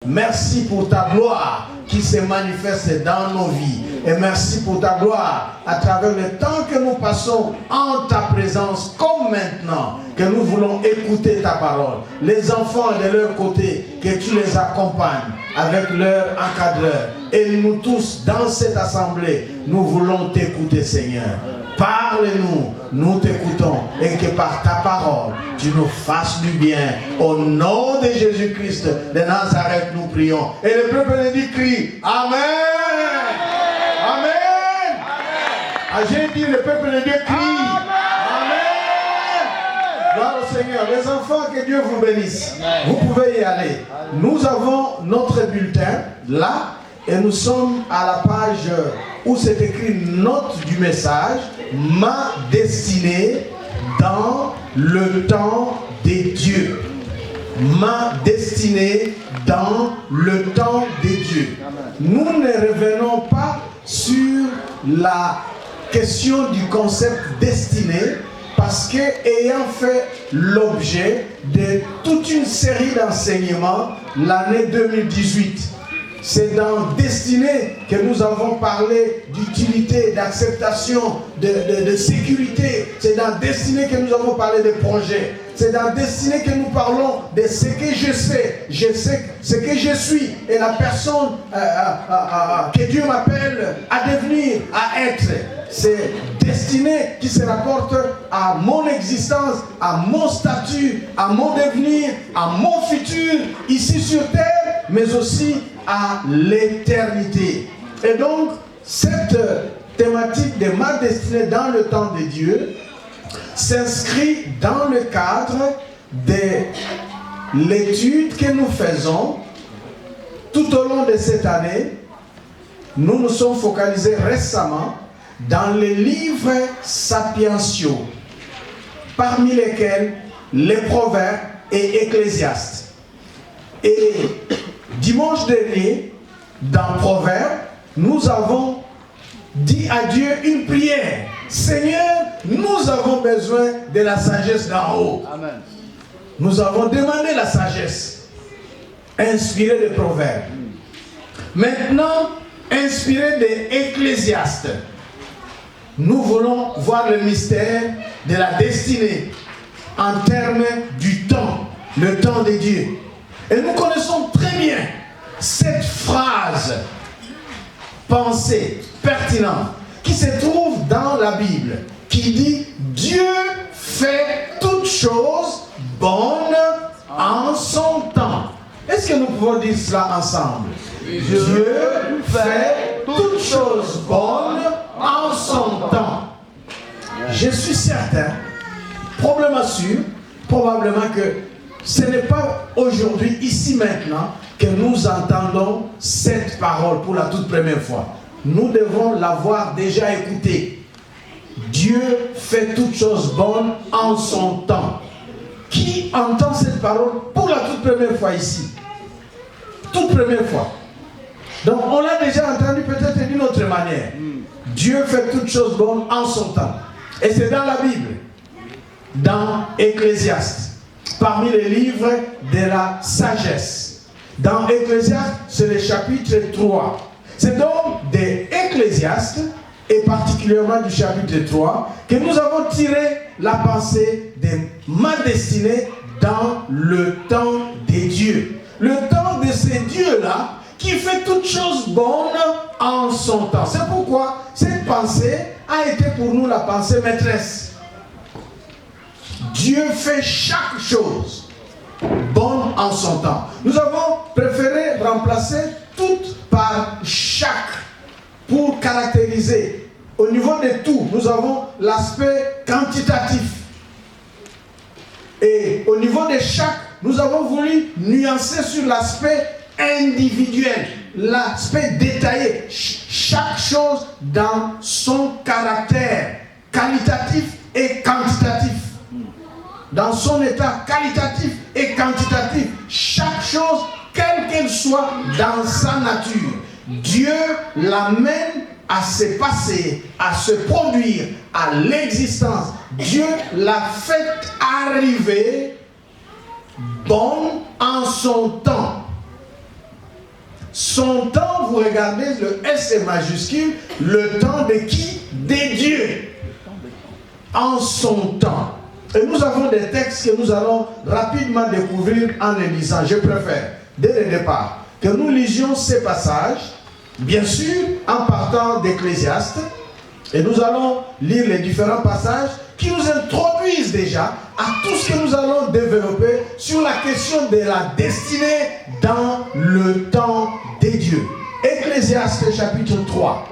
Merci pour ta gloire qui se manifeste dans nos vies. Et merci pour ta gloire à travers le temps que nous passons en ta présence, comme maintenant, que nous voulons écouter ta parole. Les enfants de leur côté, que tu les accompagnes avec leur encadreur. Et nous tous, dans cette assemblée, nous voulons t'écouter, Seigneur. Parle-nous, nous t'écoutons, et que par ta parole, tu nous fasses du bien. Au nom de Jésus-Christ de Nazareth, nous prions. Et le peuple de Dieu crie, Amen. Amen. Ah, j'ai dit, le peuple de Dieu crie, Amen. Gloire au Seigneur. Les enfants, que Dieu vous bénisse. Vous pouvez y aller. Nous avons notre bulletin là, et nous sommes à la page où c'est écrit note du message, ma destinée dans le temps des dieux. Ma destinée dans le temps des dieux. Nous ne revenons pas sur la question du concept destinée parce que, ayant fait l'objet de toute une série d'enseignements l'année 2018, c'est dans Destinée que nous avons parlé d'utilité, d'acceptation, de sécurité. C'est dans Destinée que nous avons parlé de projets. C'est dans Destinée que nous parlons de ce que je sais ce que je suis et la personne que Dieu m'appelle à devenir, à être. C'est Destinée qui se rapporte à mon existence, à mon statut, à mon devenir, à mon futur, ici sur terre, mais aussi à l'éternité. Et donc, cette thématique de ma destinée dans le temps de Dieu s'inscrit dans le cadre de l'étude que nous faisons tout au long de cette année. Nous nous sommes focalisés récemment dans les livres sapientiaux, parmi lesquels les Proverbes et Ecclésiastes. Et dimanche dernier, dans Proverbes, nous avons dit à Dieu une prière. Seigneur, nous avons besoin de la sagesse d'en haut. Amen. Nous avons demandé la sagesse, inspirée des Proverbes. Maintenant, inspirée des Ecclésiastes. Nous voulons voir le mystère de la destinée en termes du temps, le temps de Dieu. Et nous connaissons très bien cette phrase, pensée, pertinente, qui se trouve dans la Bible, qui dit « Dieu fait toutes choses bonnes en son temps ». Est-ce que nous pouvons dire cela ensemble? Dieu fait toutes choses bonnes en son temps. Je suis certain, probablement sûr, probablement que ce n'est pas aujourd'hui, ici maintenant, que nous entendons cette parole pour la toute première fois. Nous devons l'avoir déjà écoutée. Dieu fait toutes choses bonnes en son temps. Qui entend cette parole pour la toute première fois ici? Toute première fois. Donc on l'a déjà entendu peut-être d'une autre manière. Dieu fait toutes choses bonnes en son temps. Et c'est dans la Bible, dans Ecclésiaste, parmi les livres de la sagesse. Dans Ecclésiaste, c'est le chapitre 3. C'est donc des Ecclésiastes, et particulièrement du chapitre 3, que nous avons tiré la pensée de ma destinée dans le temps des dieux. Le temps de ces dieux-là, qui fait toutes choses bonnes en son temps. C'est pourquoi cette pensée a été pour nous la pensée maîtresse. Dieu fait chaque chose bonne en son temps. Nous avons préféré remplacer toute par chaque pour caractériser. Au niveau de tout, nous avons l'aspect quantitatif. Et au niveau de chaque, nous avons voulu nuancer sur l'aspect individuel, l'aspect détaillé, chaque chose dans son caractère qualitatif et quantitatif. Dans son état qualitatif et quantitatif, chaque chose, quelle qu'elle soit dans sa nature, Dieu l'amène à se passer, à se produire, à l'existence. Dieu l'a fait arriver bonne en son temps. Son temps, vous regardez, le S est majuscule, le temps de qui? Des dieux. En son temps. Et nous avons des textes que nous allons rapidement découvrir en les lisant. Je préfère, dès le départ, que nous lisions ces passages, bien sûr, en partant d'Ecclésiaste, et nous allons lire les différents passages qui nous introduisent déjà à tout ce que nous allons développer sur la question de la destinée dans le temps des dieux. Ecclésiaste chapitre 3.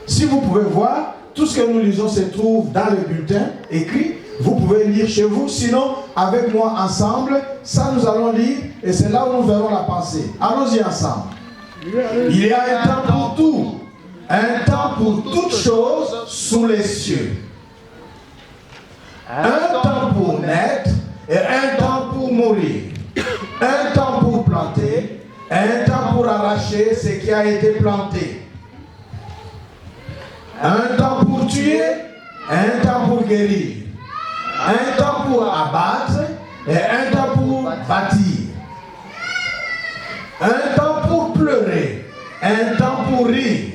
Si vous pouvez voir, tout ce que nous lisons se trouve dans le bulletin écrit. Vous pouvez lire chez vous. Sinon, avec moi ensemble, ça nous allons lire et c'est là où nous verrons la pensée. Allons-y ensemble. Il y a un temps pour tout. Un temps pour toutes choses sous les cieux. Un temps pour naître et un temps pour mourir. Un temps pour planter, un temps pour arracher ce qui a été planté. Un temps pour tuer, un temps pour guérir. Un temps pour abattre et un temps pour bâtir. Un temps pour pleurer, un temps pour rire.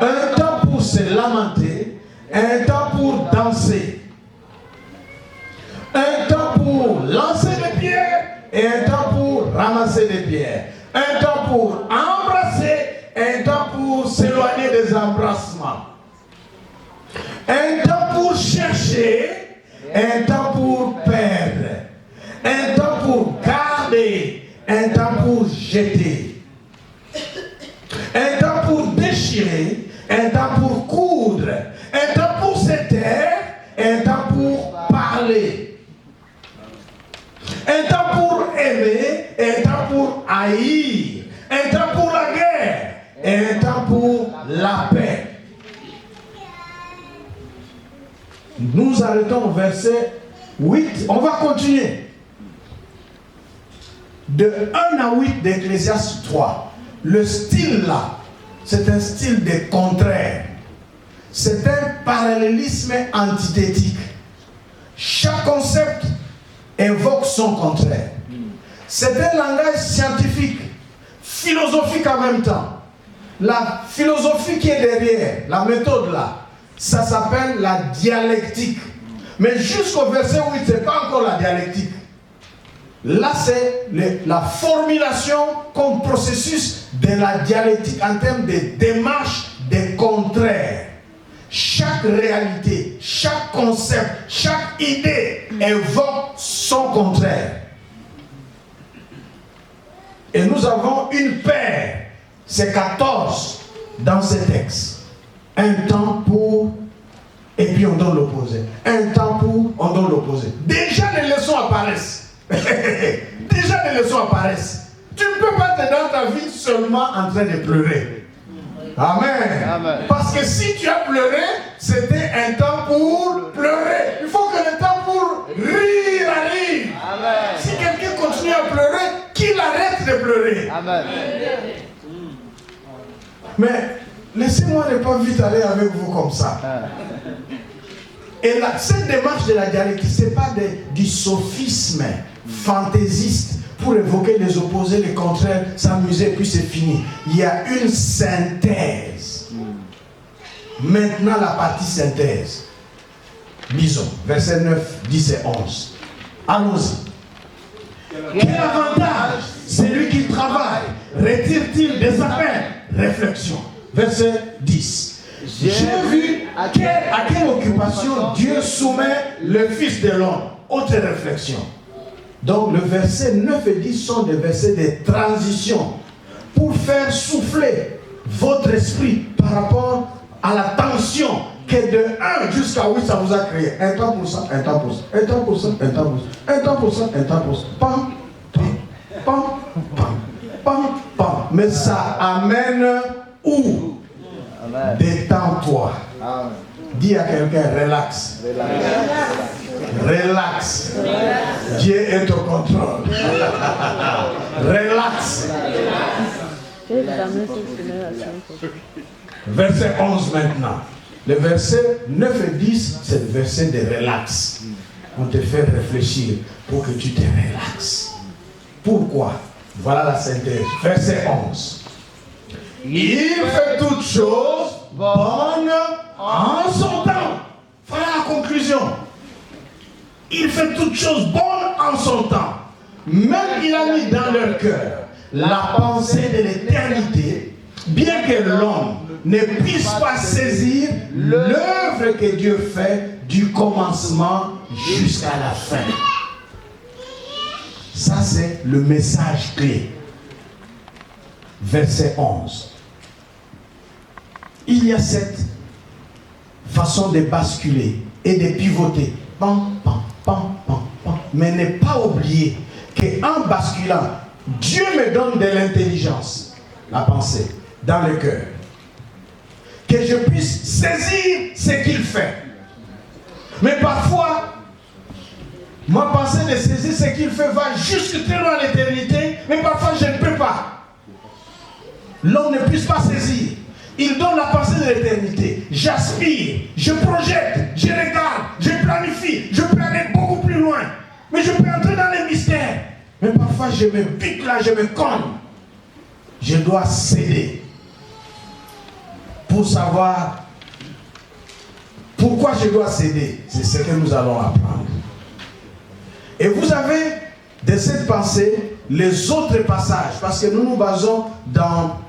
Un temps pour se lamenter, un temps pour danser. Un temps pour lancer des pierres et un temps pour ramasser des pierres. Un temps pour embrasser, un temps pour s'éloigner des embrassements. Un temps pour chercher, un temps pour perdre. Un temps pour garder, un temps pour jeter. Un temps pour déchirer, un temps pour coudre, un temps pour se taire, un temps pour parler. Un temps pour aimer, un temps pour haïr, un temps pour la guerre, et un temps pour la paix. Nous arrêtons au verset 8. On va continuer. De 1 à 8 d'Ecclésiaste 3. Le style là, c'est un style de contraire. C'est un parallélisme antithétique. Chaque concept évoque son contraire. C'est un langage scientifique, philosophique en même temps. La philosophie qui est derrière, la méthode là, ça s'appelle la dialectique. Mais jusqu'au verset 8, ce n'est pas encore la dialectique. Là, c'est la formulation comme processus de la dialectique en termes de démarche des contraires. Chaque réalité, chaque concept, chaque idée évoque son contraire. Et nous avons une paire, c'est 14 dans ces textes. Un temps pour, et puis on donne l'opposé. Un temps pour, on donne l'opposé. Déjà les leçons apparaissent. Déjà les leçons apparaissent. Tu ne peux pas être dans ta vie seulement en train de pleurer. Amen. Amen. Parce que si tu as pleuré, c'était un temps pour pleurer. Il faut que le temps pour rire arrive. Amen. Si quelqu'un continue à pleurer, qu'il arrête de pleurer. Amen. Mais laissez-moi ne pas vite aller avec vous comme ça. Et là, cette démarche de la dialectique, ce n'est pas du sophisme fantaisiste pour évoquer les opposés, les contraires, s'amuser, puis c'est fini. Il y a une synthèse. Maintenant, la partie synthèse. Lisons, versets 9, 10 et 11. Allons-y. Quel avantage celui qui travaille retire-t-il de sa peine? Réflexion. Verset 10. J'ai vu à quelle occupation Dieu soumet le Fils de l'homme. Autre réflexion. Donc le verset 9 et 10 sont des versets de transition pour faire souffler votre esprit par rapport à la tension que de 1 jusqu'à 8 ça vous a créé. Un temps pour ça, un temps pour ça, un temps pour ça, un temps pour ça, un temps pour ça, un temps pour ça. Pam, pam, pam, pam, pam, pam. Mais ça amène où? Détends-toi. Dis à quelqu'un, relax. Relax. Dieu est au contrôle. Relax. Verset 11 maintenant. Le verset 9 et 10, c'est le verset de relax. On te fait réfléchir pour que tu te relaxes. Pourquoi? Voilà la synthèse. Verset 11. Il fait toutes choses bonnes en son temps. Voilà la conclusion. Il fait toutes choses bonnes en son temps. Même il a mis dans leur cœur la pensée de l'éternité, bien que l'homme ne puisse pas saisir l'œuvre que Dieu fait du commencement jusqu'à la fin. Ça, c'est le message clé. Verset 11. Il y a cette façon de basculer et de pivoter. Pam, pam, pam, pam, pam. Mais ne pas oublier qu'en basculant, Dieu me donne de l'intelligence, la pensée, dans le cœur. Que je puisse saisir ce qu'il fait. Mais parfois, ma pensée de saisir ce qu'il fait va jusque très loin à l'éternité, mais parfois je ne peux pas. L'homme ne puisse pas saisir. Il donne la pensée de l'éternité. J'aspire, je projette, je regarde, je planifie, je peux aller beaucoup plus loin. Mais je peux entrer dans les mystères. Mais parfois je me pique là, je me cogne. Je dois céder pour savoir pourquoi je dois céder. C'est ce que nous allons apprendre. Et vous avez de cette pensée les autres passages, parce que nous nous basons dans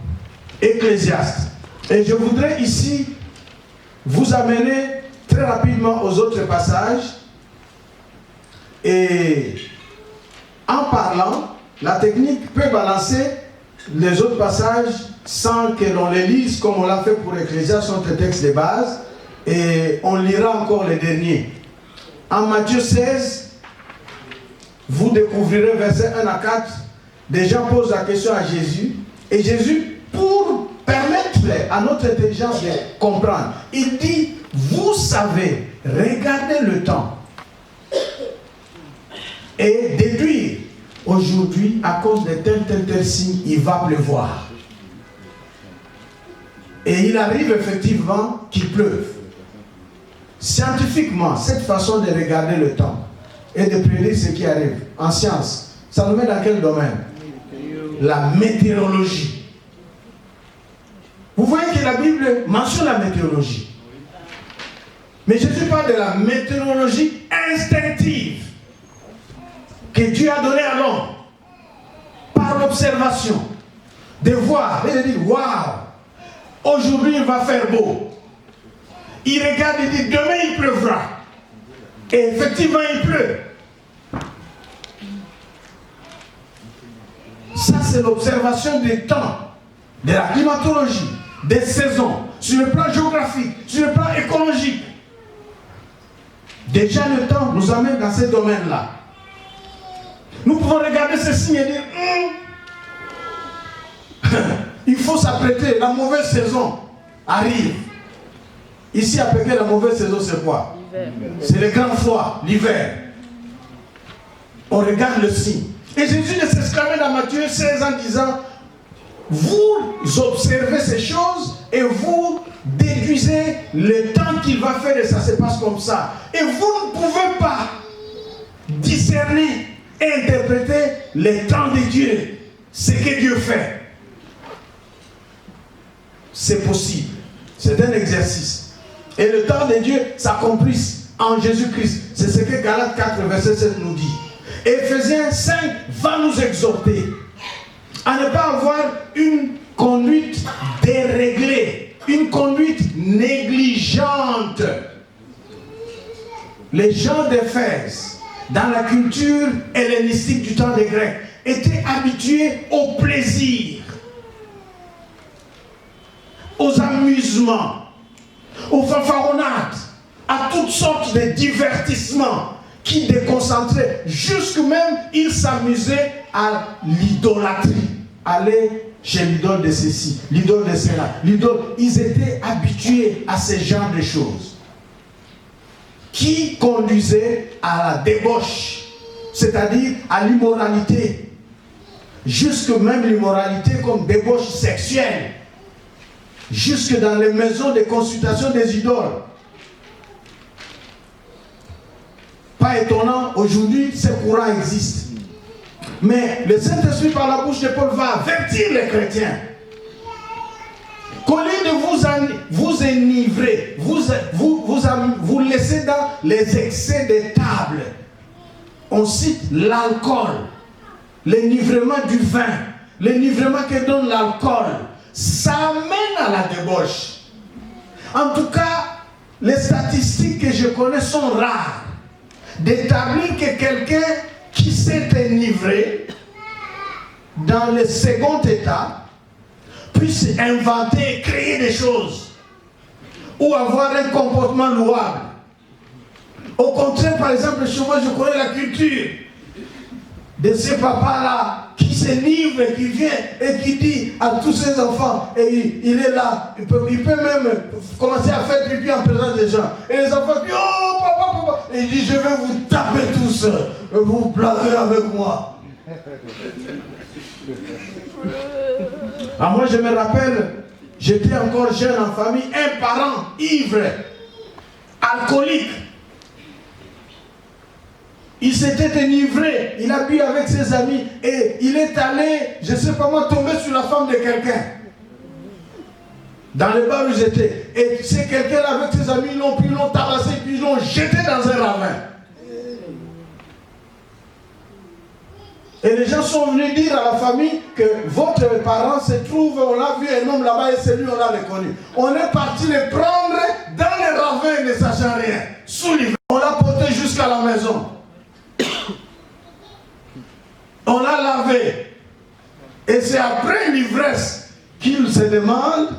Ecclésiaste. Et je voudrais ici vous amener très rapidement aux autres passages. Et en parlant, la technique peut balancer les autres passages sans que l'on les lise comme on l'a fait pour Ecclésiaste, sont des textes de base. Et on lira encore les derniers. En Matthieu 16, vous découvrirez versets 1 à 4. Des gens posent la question à Jésus. Et Jésus, pour permettre à notre intelligence de comprendre, il dit, vous savez, regardez le temps et déduire, aujourd'hui, à cause de tel signe, il va pleuvoir. Et il arrive effectivement qu'il pleuve. Scientifiquement, cette façon de regarder le temps et de prédire ce qui arrive en science, ça nous met dans quel domaine? La météorologie. Vous voyez que la Bible mentionne la météorologie. Mais Jésus parle de la météorologie instinctive que Dieu a donnée à l'homme par l'observation. De voir et de dire, waouh, aujourd'hui il va faire beau. Il regarde et dit, demain il pleuvra. Et effectivement il pleut. Ça c'est l'observation des temps, de la climatologie, des saisons, sur le plan géographique, sur le plan écologique. Déjà le temps nous amène dans ce domaine-là. Nous pouvons regarder ce signe et dire, il faut s'apprêter, la mauvaise saison arrive. Ici à Pékin, la mauvaise saison c'est quoi? C'est le grand froid, l'hiver. On regarde le signe. Et Jésus ne s'exclamait dans Matthieu 16 en disant, vous observez ces choses et vous déduisez le temps qu'il va faire et ça se passe comme ça. Et vous ne pouvez pas discerner et interpréter le temps de Dieu, ce que Dieu fait. C'est possible. C'est un exercice. Et le temps de Dieu s'accomplisse en Jésus-Christ. C'est ce que Galates 4, verset 7 nous dit. Éphésiens 5 va nous exhorter à ne pas avoir une conduite déréglée, une conduite négligente. Les gens d'Éphèse, dans la culture hellénistique du temps des Grecs, étaient habitués au plaisir, aux amusements, aux fanfaronnades, à toutes sortes de divertissements qui déconcentraient. Jusque même, ils s'amusaient à l'idolâtrie. Aller chez l'idole de ceci, l'idole de cela, l'idole. Ils étaient habitués à ce genre de choses qui conduisaient à la débauche, c'est-à-dire à l'immoralité. Jusque même l'immoralité comme débauche sexuelle. Jusque dans les maisons de consultation des idoles. Pas étonnant, aujourd'hui, ce courant existe. Mais le Saint-Esprit par la bouche de Paul va avertir les chrétiens qu'au lieu de vous enivrer, vous laisser dans les excès des tables. On cite l'alcool, l'enivrement du vin, l'enivrement que donne l'alcool. Ça amène à la débauche. En tout cas, les statistiques que je connais sont rares. D'établir que quelqu'un qui s'est enivré dans le second état puisse inventer, créer des choses ou avoir un comportement louable. Au contraire, par exemple, chez moi, je connais la culture de ces papas-là qui s'enivre, qui vient et qui dit à tous ses enfants, et il est là, il peut même commencer à faire pipi en présence des gens. Et les enfants disent, oh papa, papa, et il dit, je vais vous taper tous, vous blaguez avec moi. Ah, moi je me rappelle, j'étais encore jeune en famille, un parent ivre, alcoolique. Il s'était enivré, il a bu avec ses amis et il est allé, je ne sais pas moi, tomber sur la femme de quelqu'un. Dans le bar où j'étais. Et c'est quelqu'un avec ses amis, ils l'ont tabassé, puis ils l'ont jeté dans un ravin. Et les gens sont venus dire à la famille que votre parent se trouve, on l'a vu un homme là-bas et c'est lui, on l'a reconnu. On est parti le prendre dans le ravin ne sachant rien, sous l'hiver. On l'a porté jusqu'à la maison. On l'a lavé. Et c'est après l'ivresse qu'il se demande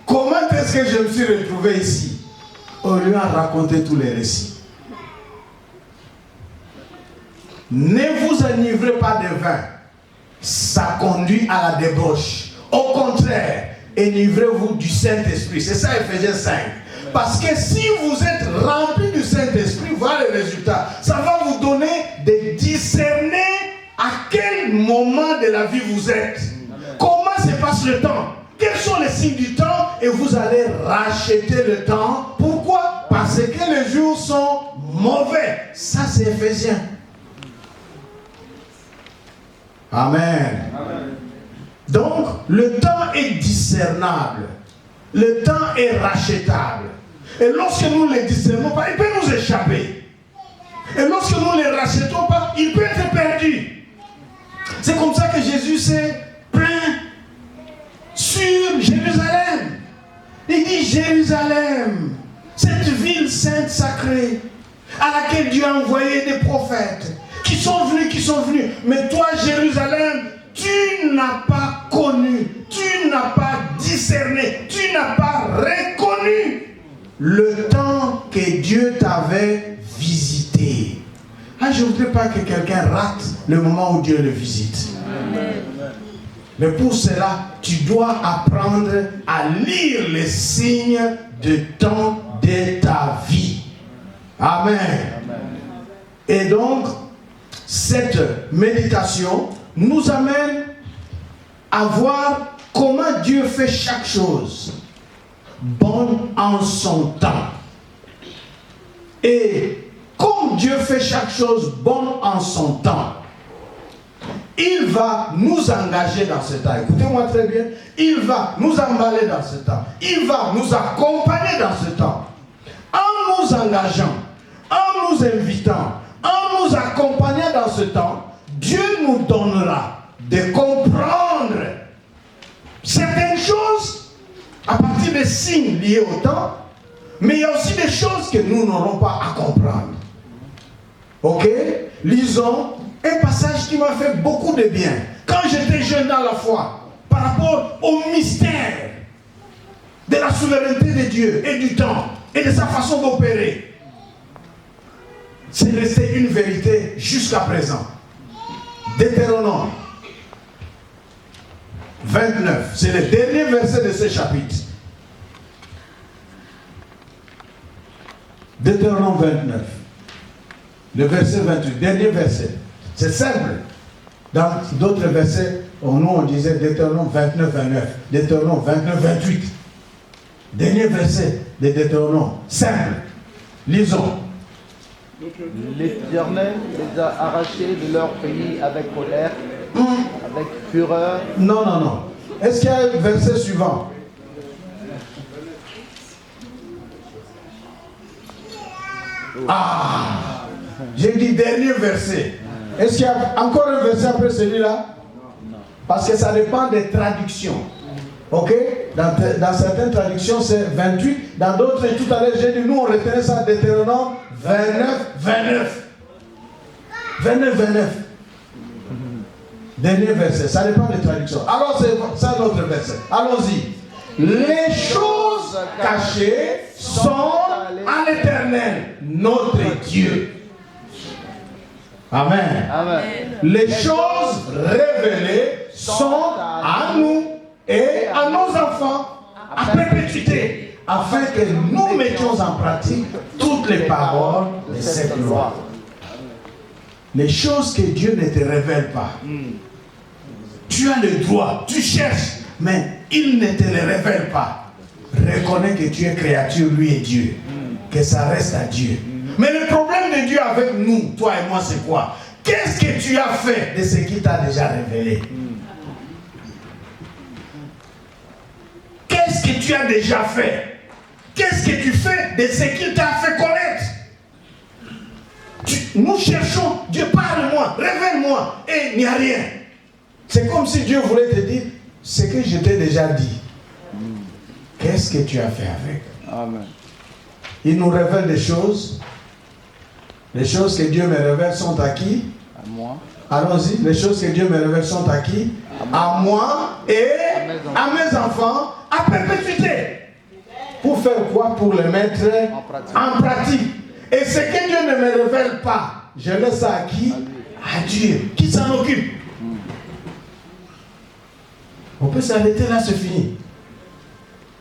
comment est-ce que je me suis retrouvé ici. On lui a raconté tous les récits. Ne vous enivrez pas de vin. Ça conduit à la débauche. Au contraire, enivrez-vous du Saint-Esprit. C'est ça Ephésiens 5. Parce que si vous êtes rempli du Saint-Esprit, voilà le résultat. Ça va vous donner de discerner à quel moment de la vie vous êtes. Comment se passe le temps. Quels sont les signes du temps? Et vous allez racheter le temps. Pourquoi? Parce que les jours sont mauvais. Ça c'est Ephésiens. Amen. Amen. Donc, le temps est discernable. Le temps est rachetable. Et lorsque nous ne le discernons pas, il peut nous échapper. Et lorsque nous ne le rachetons pas, il peut être perdu. C'est comme ça que Jésus s'est plaint sur Jérusalem. Il dit, Jérusalem, cette ville sainte sacrée, à laquelle Dieu a envoyé des prophètes, qui sont venus. Mais toi, Jérusalem, tu n'as pas connu, tu n'as pas discerné, tu n'as pas reconnu le temps que Dieu t'avait visité. Ah, je ne voudrais pas que quelqu'un rate le moment où Dieu le visite. Amen. Mais pour cela, tu dois apprendre à lire les signes de temps de ta vie. Amen. Amen. Et donc, cette méditation nous amène à voir comment Dieu fait chaque chose bonne en son temps. Et comme Dieu fait chaque chose bonne en son temps, il va nous engager dans ce temps. Écoutez-moi très bien. Il va nous emballer dans ce temps. Il va nous accompagner dans ce temps. En nous engageant, en nous invitant, en nous accompagnant dans ce temps, Dieu nous donnera de comprendre certaines choses à partir des signes liés au temps, mais il y a aussi des choses que nous n'aurons pas à comprendre. Ok? Lisons un passage qui m'a fait beaucoup de bien. Quand j'étais jeune dans la foi, par rapport au mystère de la souveraineté de Dieu et du temps et de sa façon d'opérer, c'est resté une vérité jusqu'à présent. Deutéronome 29, c'est le dernier verset de ce chapitre. Deutéronome 29, le verset 28, dernier verset. C'est simple. Dans d'autres versets, nous on disait Deutéronome 29, 29, Deutéronome 29, 28. Dernier verset de Deutéronome, simple. Lisons. L'Éternel les a arrachés de leur pays avec colère, avec fureur. Non, non, non. Est-ce qu'il y a un verset suivant? Ah, j'ai dit dernier verset. Est-ce qu'il y a encore un verset après celui-là? Parce que ça dépend des traductions. Ok? Dans certaines traductions, c'est 28. Dans d'autres, tout à l'heure, j'ai dit, nous, on retenait ça, Deutéronome 29. Dernier verset, ça dépend des traductions. Alors, c'est ça notre verset. Allons-y. Les choses cachées sont à l'Éternel, notre Dieu. Amen. Amen. Les choses révélées sont à nous et à nos enfants à perpétuité, afin que nous mettions en pratique toutes les paroles de cette loi. Les choses que Dieu ne te révèle pas, tu as le droit, tu cherches, mais il ne te les révèle pas. Reconnais que tu es créature, lui est Dieu, que ça reste à Dieu. Mais le problème de Dieu avec nous, toi et moi, c'est quoi? Qu'est-ce que tu as fait de ce qu'il t'a déjà révélé? Qu'est-ce que tu as déjà fait? Qu'est-ce que tu fais de ce qu'il t'a fait connaître? Nous cherchons, Dieu parle-moi, révèle-moi, et il n'y a rien. C'est comme si Dieu voulait te dire ce que je t'ai déjà dit. Qu'est-ce que tu as fait avec? Amen. Il nous révèle des choses. Les choses que Dieu me révèle sont à qui? À moi. Allons-y. Les choses que Dieu me révèle sont à qui? À moi et à mes enfants, à perpétuité. Pour faire quoi? Pour les mettre en pratique. Et ce que Dieu ne me révèle pas, je laisse ça à qui? À Dieu. Qui s'en occupe? On peut s'arrêter là, c'est fini.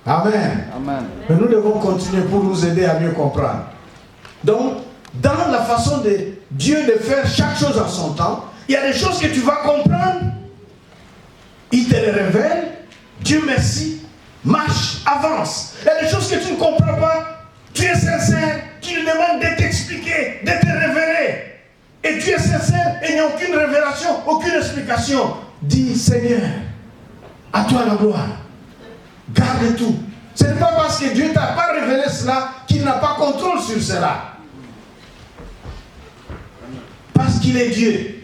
Amen. Amen. Mais nous devons continuer pour nous aider à mieux comprendre. Donc, dans la façon de Dieu de faire chaque chose en son temps, il y a des choses que tu vas comprendre, il te les révèle, Dieu merci, marche, avance. Il y a des choses que tu ne comprends pas, tu es sincère, tu lui demandes de t'expliquer, de te révéler. Et tu es sincère et il n'y a aucune révélation, aucune explication. Dis, Seigneur, à toi la gloire. Garde tout. Ce n'est pas parce que Dieu ne t'a pas révélé cela qu'il n'a pas contrôle sur cela. Parce qu'il est Dieu.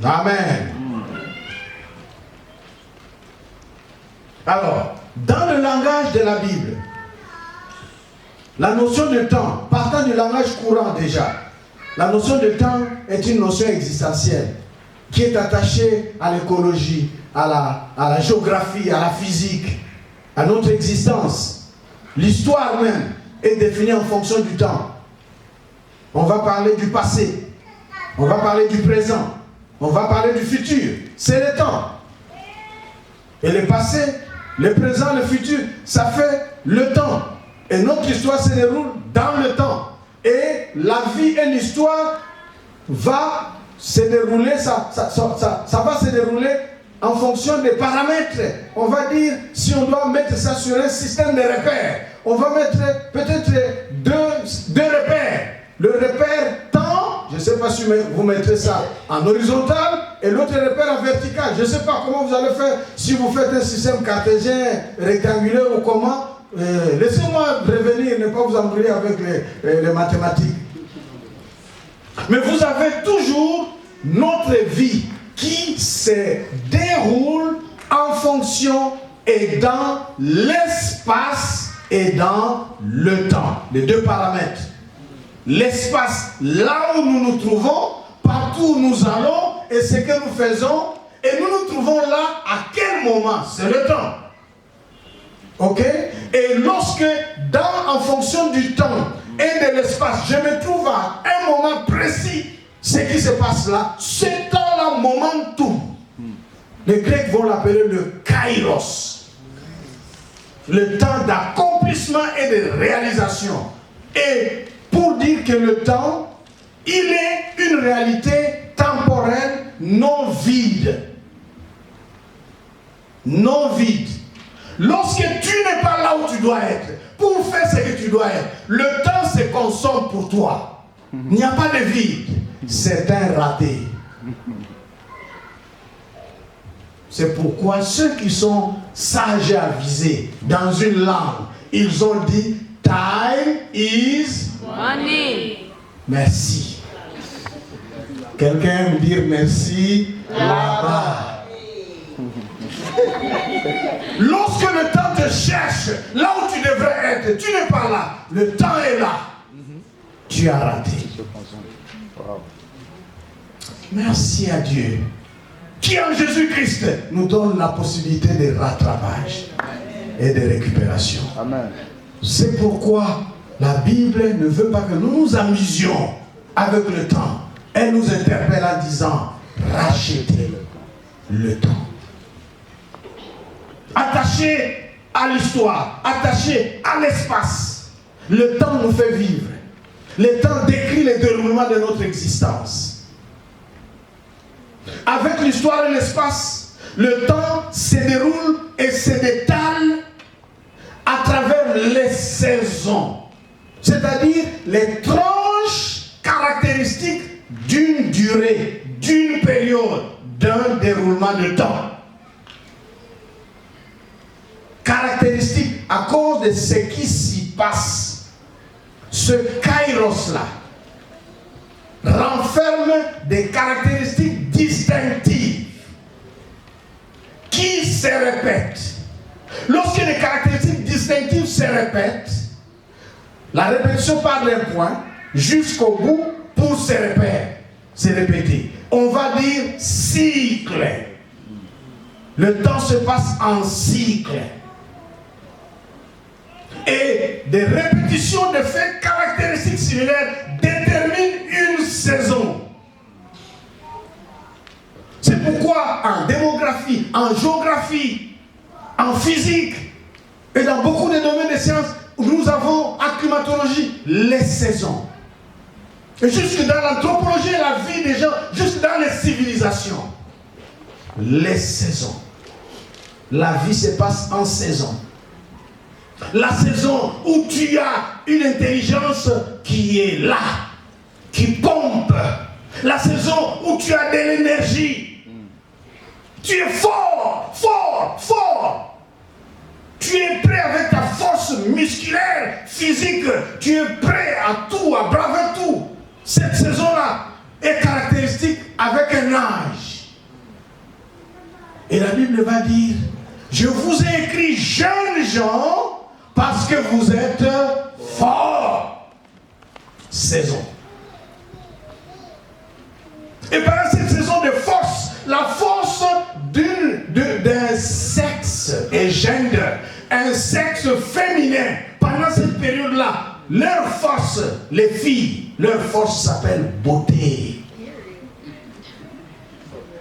Amen. Alors, dans le langage de la Bible, la notion de temps, partant du langage courant déjà, la notion de temps est une notion existentielle qui est attachée à l'écologie, à la géographie, à la physique, à notre existence. L'histoire même est définie en fonction du temps. On va parler du passé, on va parler du présent, on va parler du futur. C'est le temps. Et le passé, le présent, le futur, ça fait le temps. Et notre histoire se déroule dans le temps. Et la vie et l'histoire va se dérouler, ça va se dérouler en fonction des paramètres. On va dire, si on doit mettre ça sur un système de repères, on va mettre peut-être deux repères. Le repère temps, je ne sais pas si vous mettrez ça en horizontal, et l'autre repère en vertical. Je ne sais pas comment vous allez faire si vous faites un système cartésien, rectangulaire ou comment. Laissez-moi revenir, ne pas vous embrouiller avec les mathématiques. Mais vous avez toujours notre vie qui se déroule en fonction et dans l'espace et dans le temps. Les deux paramètres. L'espace, là où nous nous trouvons, partout où nous allons et ce que nous faisons, et nous nous trouvons là à quel moment? C'est le temps. Ok? Et lorsque, en fonction du temps et de l'espace, je me trouve à un moment précis, ce qui se passe là, ce temps-là, momentum. Les Grecs vont l'appeler le kairos. Le temps d'accomplissement et de réalisation. Et pour dire que le temps, il est une réalité temporelle non vide. Non vide. Lorsque tu n'es pas là où tu dois être, pour faire ce que tu dois être. Le temps se consomme pour toi. Il n'y a pas de vide. C'est un raté. C'est pourquoi ceux qui sont sages et avisés dans une langue, ils ont dit time is money. Merci. Quelqu'un aime dire merci là-bas. Lorsque le temps te cherche, là où tu devrais être, tu n'es pas là. Le temps est là. Tu as raté. Merci à Dieu qui en Jésus-Christ nous donne la possibilité de rattrapage et de récupération. Amen. C'est pourquoi la Bible ne veut pas que nous nous amusions avec le temps. Elle nous interpelle en disant rachetez le temps. Attaché à l'histoire, attaché à l'espace. Le temps nous fait vivre. Le temps décrit le déroulement de notre existence. Avec l'histoire et l'espace, le temps se déroule et se détale à travers les saisons. C'est-à-dire les tranches caractéristiques d'une durée, d'une période, d'un déroulement de temps. Caractéristique à cause de ce qui s'y passe. Ce kairos-là renferme des caractéristiques distinctives qui se répètent. Lorsque les caractéristiques distinctives se répètent, la répétition part d'un point jusqu'au bout pour se répéter. On va dire cycle. Le temps se passe en cycle. Et des répétitions de faits caractéristiques similaires déterminent une saison. C'est pourquoi en démographie, en géographie, en physique et dans beaucoup de domaines de sciences, nous avons en climatologie les saisons. Et jusque dans l'anthropologie et la vie des gens, jusque dans les civilisations, les saisons. La vie se passe en saison. La saison où tu as une intelligence qui est là, qui pompe. La saison où tu as de l'énergie. Tu es fort, fort, fort. Tu es prêt avec ta force musculaire, physique. Tu es prêt à tout, à braver tout. Cette saison-là est caractéristique avec un âge. Et la Bible va dire, je vous ai écrit jeunes gens, parce que vous êtes forts. Saison. Et pendant cette saison de force, la force d'un sexe et gender, un sexe féminin, pendant cette période-là, leur force, les filles, leur force s'appelle beauté.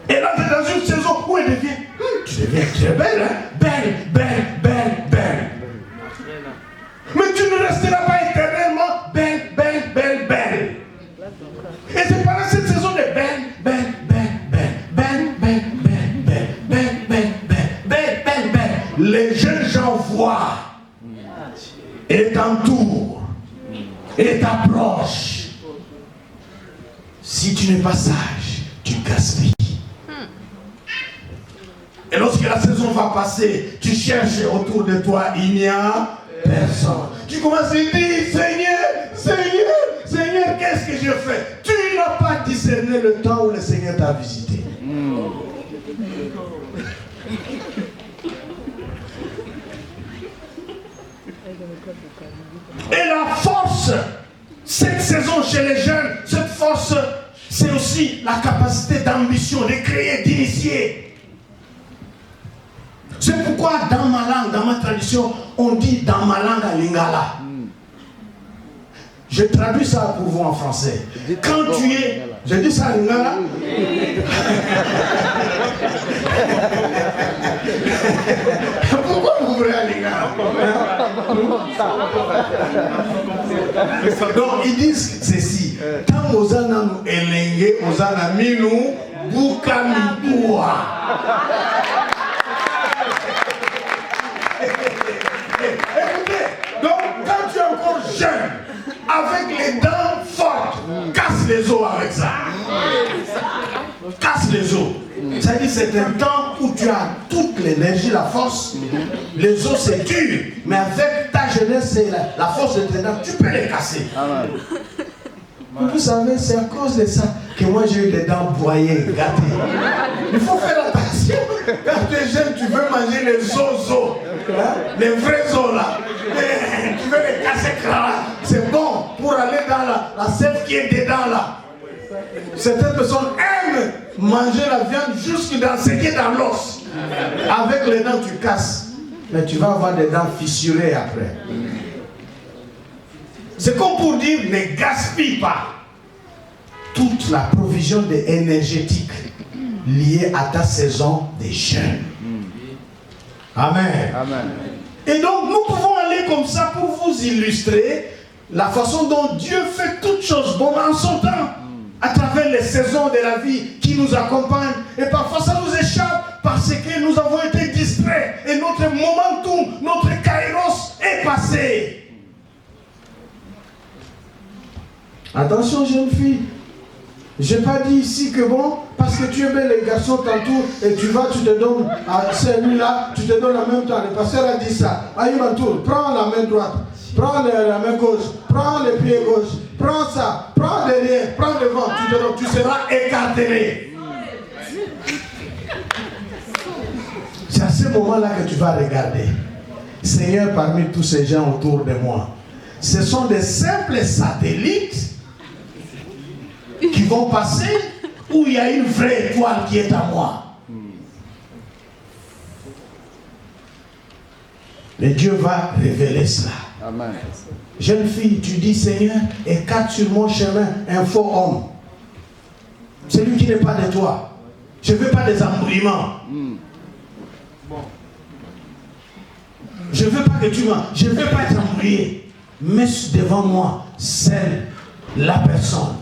Et là, tu es dans une saison où elle devient, tu deviens très belle, hein? Belle, belle, belle, belle. Mais tu ne resteras pas éternellement belle, belle, belle, belle. Et c'est pendant cette saison de belle, belle, belle, belle, belle, belle, belle, belle, belle, belle, belle, belle, belle, les jeunes gens voient et t'entourent et t'approchent. Si tu n'es pas sage, tu gaspilles. Et lorsque la saison va passer, tu cherches autour de toi, il n'y a personne. Tu commences à dire, Seigneur, Seigneur, Seigneur, qu'est-ce que je fais? Tu n'as pas discerné le temps où le Seigneur t'a visité. Et la force, cette saison chez les jeunes, cette force, c'est aussi la capacité d'ambition, de créer, d'initier. C'est pourquoi dans ma langue, dans ma tradition, on dit dans ma langue à Lingala. Je traduis ça pour vous en français. Quand tu es... Je dis ça à Lingala. Pourquoi vous voulez à Lingala? Donc ils disent ceci. Quand Ozana nous élengue, Ozana minu, bukamipua. Écoutez, donc avec les dents fortes. Casse les os avec ça. Casse les os. Ça dit c'est un temps où tu as toute l'énergie, la force. Les os c'est dur, mais avec ta jeunesse et la force de tes dents, tu peux les casser. Amen. Vous savez, c'est à cause de ça que moi j'ai eu des dents broyées, gâtées. Il faut faire attention. Quand tu es jeune, tu veux manger les os, hein? Les vrais os là. Tu veux les casser, c'est bon pour aller dans la sève qui est dedans là. Certaines personnes aiment manger la viande jusque dans ce qui est dans l'os. Avec les dents, tu casses. Mais tu vas avoir des dents fissurées après. C'est comme pour dire, ne gaspille pas toute la provision énergétique liée à ta saison des jeûnes. Amen. Amen. Et donc, nous pouvons aller comme ça pour vous illustrer la façon dont Dieu fait toutes choses bonnes en son temps, à travers les saisons de la vie qui nous accompagnent. Et parfois, ça nous échappe parce que nous avons été distraits et notre momentum, notre kairos est passé. Attention, jeune fille. Je n'ai pas dit ici que bon, parce que tu aimais les garçons tantôt et tu vas, tu te donnes à celui-là, tu te donnes en même temps. Le pasteur a dit ça. Aïmantour, prends la main droite, prends la main gauche, prends le pied gauche, prends ça, prends derrière, prends devant, tu seras écartelé. C'est à ce moment-là que tu vas regarder. Seigneur, parmi tous ces gens autour de moi, ce sont des simples satellites qui vont passer où il y a une vraie étoile qui est à moi. Et Dieu va révéler cela. Amen. Jeune fille, tu dis Seigneur, écarte sur mon chemin un faux homme. Celui qui n'est pas de toi. Je ne veux pas des embrouillements. Je ne veux pas que tu m'as. Je ne veux pas être embrouillé. Mets devant moi celle, la personne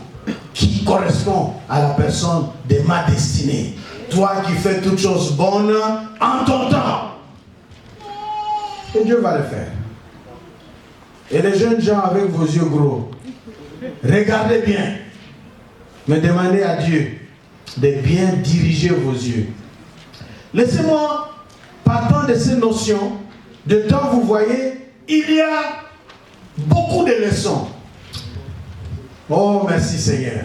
qui correspond à la personne de ma destinée. Toi qui fais toutes choses bonnes en ton temps. Et Dieu va le faire. Et les jeunes gens avec vos yeux gros, regardez bien, mais demandez à Dieu de bien diriger vos yeux. Laissez-moi, partant de ces notions, de temps vous voyez, il y a beaucoup de leçons. Oh, merci Seigneur.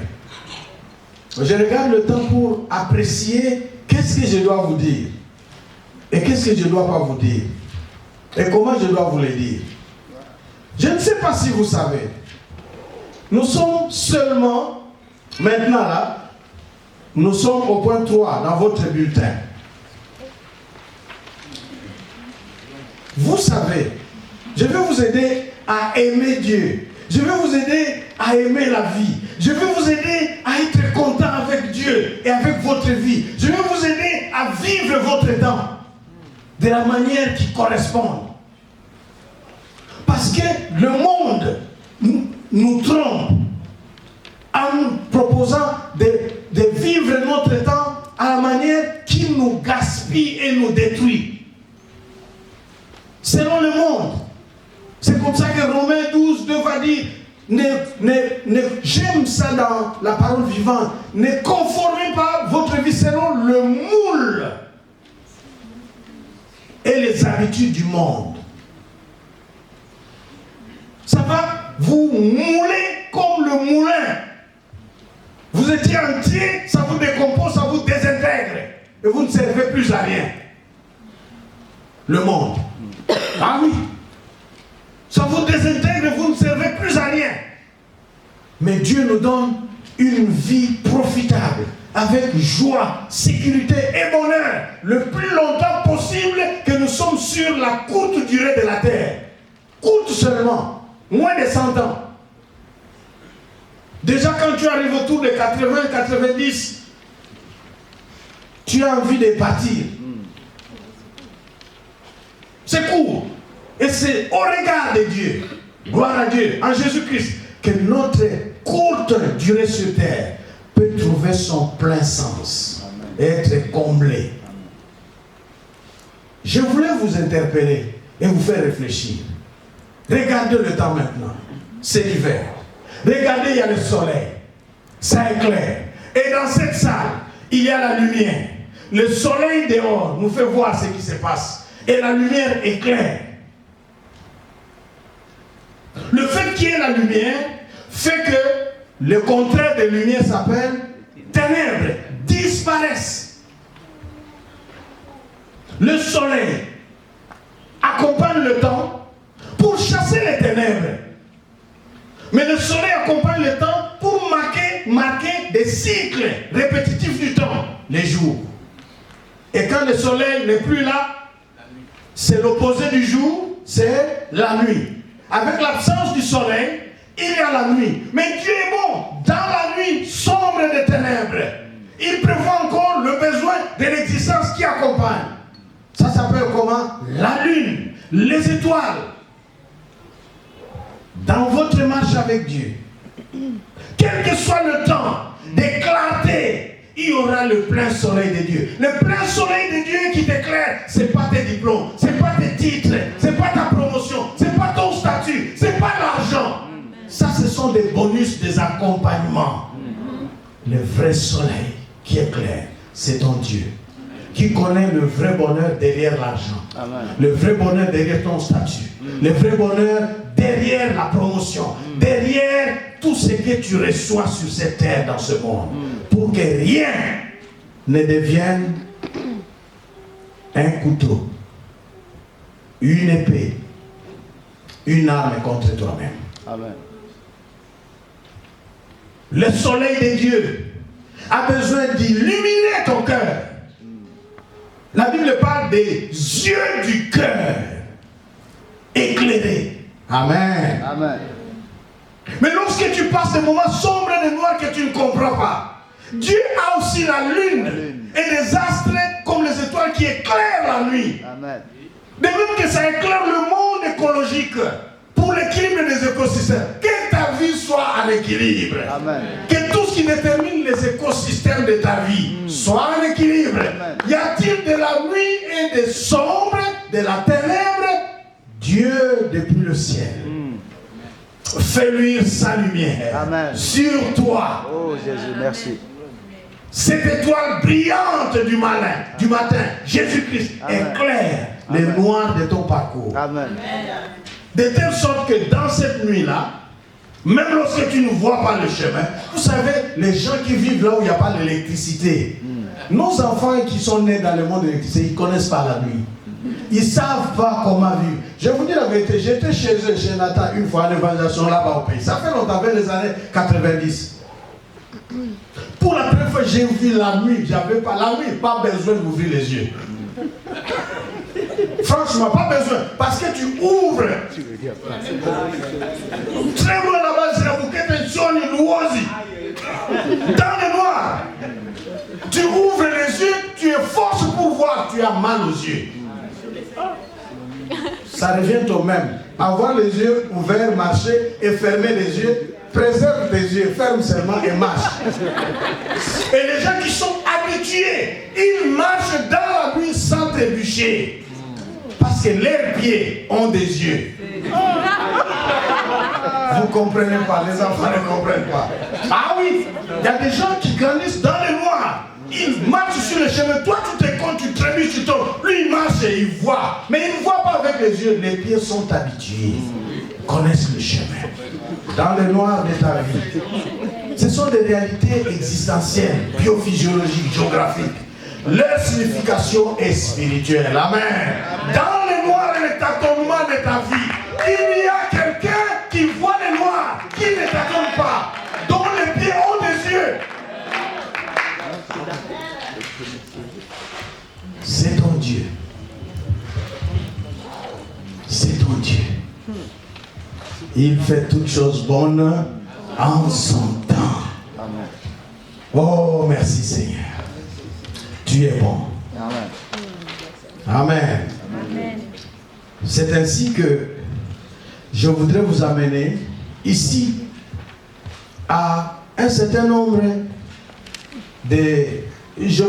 Je regarde le temps pour apprécier qu'est-ce que je dois vous dire et qu'est-ce que je ne dois pas vous dire et comment je dois vous le dire. Je ne sais pas si vous savez. Nous sommes seulement, maintenant là, nous sommes au point 3 dans votre bulletin. Vous savez, je vais vous aider à aimer Dieu. Je vais vous aider à aimer la vie. Je vais vous aider à être content avec Dieu et avec votre vie. Je vais vous aider à vivre votre temps de la manière qui correspond. Parce que le monde nous trompe en nous proposant de vivre notre temps à la manière qui nous gaspille et nous détruit. Selon le monde. C'est comme ça que Romains 12, 2 va dire, j'aime ça dans la parole vivante, ne conformez pas votre vie selon le moule et les habitudes du monde. Ça va vous mouler comme le moulin. Vous étiez entier, ça vous décompose, ça vous désintègre. Et vous ne servez plus à rien. Le monde. Ah oui. Ça vous désintègre, vous ne servez plus à rien. Mais Dieu nous donne une vie profitable, avec joie, sécurité et bonheur, le plus longtemps possible que nous sommes sur la courte durée de la terre. Courte seulement, moins de 100 ans. Déjà quand tu arrives autour de 80, 90, tu as envie de partir. C'est court. Et c'est au regard de Dieu, gloire à Dieu, en Jésus-Christ, que notre courte durée sur terre peut trouver son plein sens et être comblée. Je voulais vous interpeller et vous faire réfléchir. Regardez le temps maintenant. c'est l'hiver. Regardez, il y a le soleil. Ça éclaire. Et dans cette salle, il y a la lumière. Le soleil dehors nous fait voir ce qui se passe. Et la lumière éclaire. Le fait qu'il y ait la lumière fait que le contraire de lumière s'appelle ténèbres, disparaissent. Le soleil accompagne le temps pour chasser les ténèbres. Mais le soleil accompagne le temps pour marquer des cycles répétitifs du temps, les jours. Et quand le soleil n'est plus là, c'est l'opposé du jour, c'est la nuit. Avec l'absence du soleil, il y a la nuit. Mais Dieu est bon. Dans la nuit sombre des ténèbres, il prévoit encore le besoin de l'existence qui accompagne. Ça s'appelle comment? La lune, les étoiles. Dans votre marche avec Dieu, quel que soit le temps de clarté, il y aura le plein soleil de Dieu. Le plein soleil de Dieu qui t'éclaire, ce n'est pas tes diplômes, ce n'est pas tes titres, ce n'est pas ta promotion, ce n'est pas ton statut, ce n'est pas l'argent. Ça, ce sont des bonus, des accompagnements. Le vrai soleil qui éclaire, c'est ton Dieu, qui connaît le vrai bonheur derrière l'argent, le vrai bonheur derrière ton statut, le vrai bonheur derrière la promotion, derrière tout ce que tu reçois sur cette terre dans ce monde, pour que rien ne devienne un couteau, une épée, une arme contre toi-même. Amen. Le soleil de Dieu a besoin d'illuminer ton cœur. La Bible parle des yeux du cœur éclairés. Amen. Amen. Mais lorsque tu passes des moments sombres et noirs que tu ne comprends pas, Dieu a aussi la lune et des astres comme les étoiles qui éclairent la nuit. Amen. De même que ça éclaire le monde écologique pour l'équilibre des écosystèmes. Que ta vie soit en équilibre. Amen. Que tout ce qui détermine les écosystèmes de ta vie soit en équilibre. Amen. Y a-t-il de la nuit et des sombres, de la ténèbre? Dieu depuis le ciel fait luire sa lumière. Amen. Sur toi. Oh Jésus, merci. Cette étoile brillante du matin, Jésus-Christ, éclaire les noirs de ton parcours. Amen. De telle sorte que dans cette nuit-là, même lorsque tu ne vois pas le chemin, vous savez, les gens qui vivent là où il n'y a pas d'électricité, nos enfants qui sont nés dans le monde de l'électricité, ils ne connaissent pas la nuit. Ils ne savent pas comment vivre. Je vais vous dire la vérité, j'étais chez eux, chez Nathan, une fois en évaluation là-bas au pays. Ça fait longtemps, vers les années 90. Pour la première fois, j'ai vu la nuit. J'avais pas la nuit, pas besoin d'ouvrir les yeux. Franchement, pas besoin. Parce que tu ouvres. Très loin là-bas, c'est la bouquette de Johnny Louosi. Dans le noir. Tu ouvres les yeux, tu es force pour voir, tu as mal aux yeux. Ça revient au même. Avoir les yeux ouverts, marcher et fermer les yeux. Préserve tes yeux, ferme seulement et marche. Et les gens qui sont habitués, ils marchent dans la nuit sans trébucher. Parce que leurs pieds ont des yeux. Vous ne comprenez pas, les enfants ne comprennent pas. Ah oui, il y a des gens qui grandissent dans le noir. Ils marchent sur le chemin, toi tu te comptes, tu trébuches, tu tombes. Lui il marche et il voit. Mais il ne voit pas avec les yeux, les pieds sont habitués. Ils connaissent le chemin. Dans le noir de ta vie. Ce sont des réalités existentielles, biophysiologiques, géographiques. Leur signification est spirituelle. Amen. Dans le noir et le tâtonnement de ta vie, il y a quelqu'un qui voit le noir, qui ne tâtonne pas, dont les pieds ont des yeux. C'est ton Dieu. C'est ton Dieu. Il fait toutes choses bonnes en son temps. Oh, merci Seigneur. Tu es bon. Amen. Amen. C'est ainsi que je voudrais vous amener ici à un certain nombre de... Je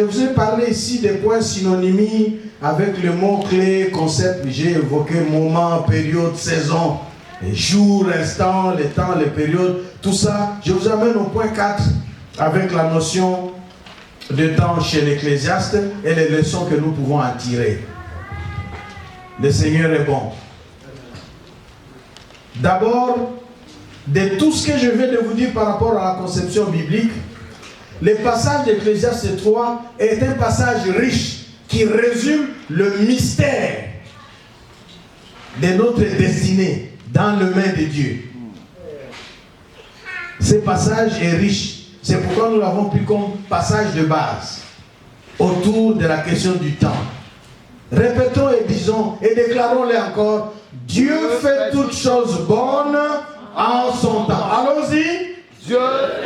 vous ai parlé ici des points synonymes avec le mot-clé, concept. J'ai évoqué moment, période, saison. les jours, instants, les temps, les périodes, tout ça. Je vous amène au point 4 avec la notion de temps chez l'Ecclésiaste et les leçons que nous pouvons en tirer. Le Seigneur est bon. D'abord, de tout ce que je viens de vous dire par rapport à la conception biblique, le passage d'Ecclésiaste 3 est un passage riche qui résume le mystère de notre destinée dans les mains de Dieu. Ce passage est riche. C'est pourquoi nous l'avons pris comme passage de base autour de la question du temps. Répétons et disons et déclarons-le encore. Dieu fait toutes choses bonnes en son temps. Allons-y. Dieu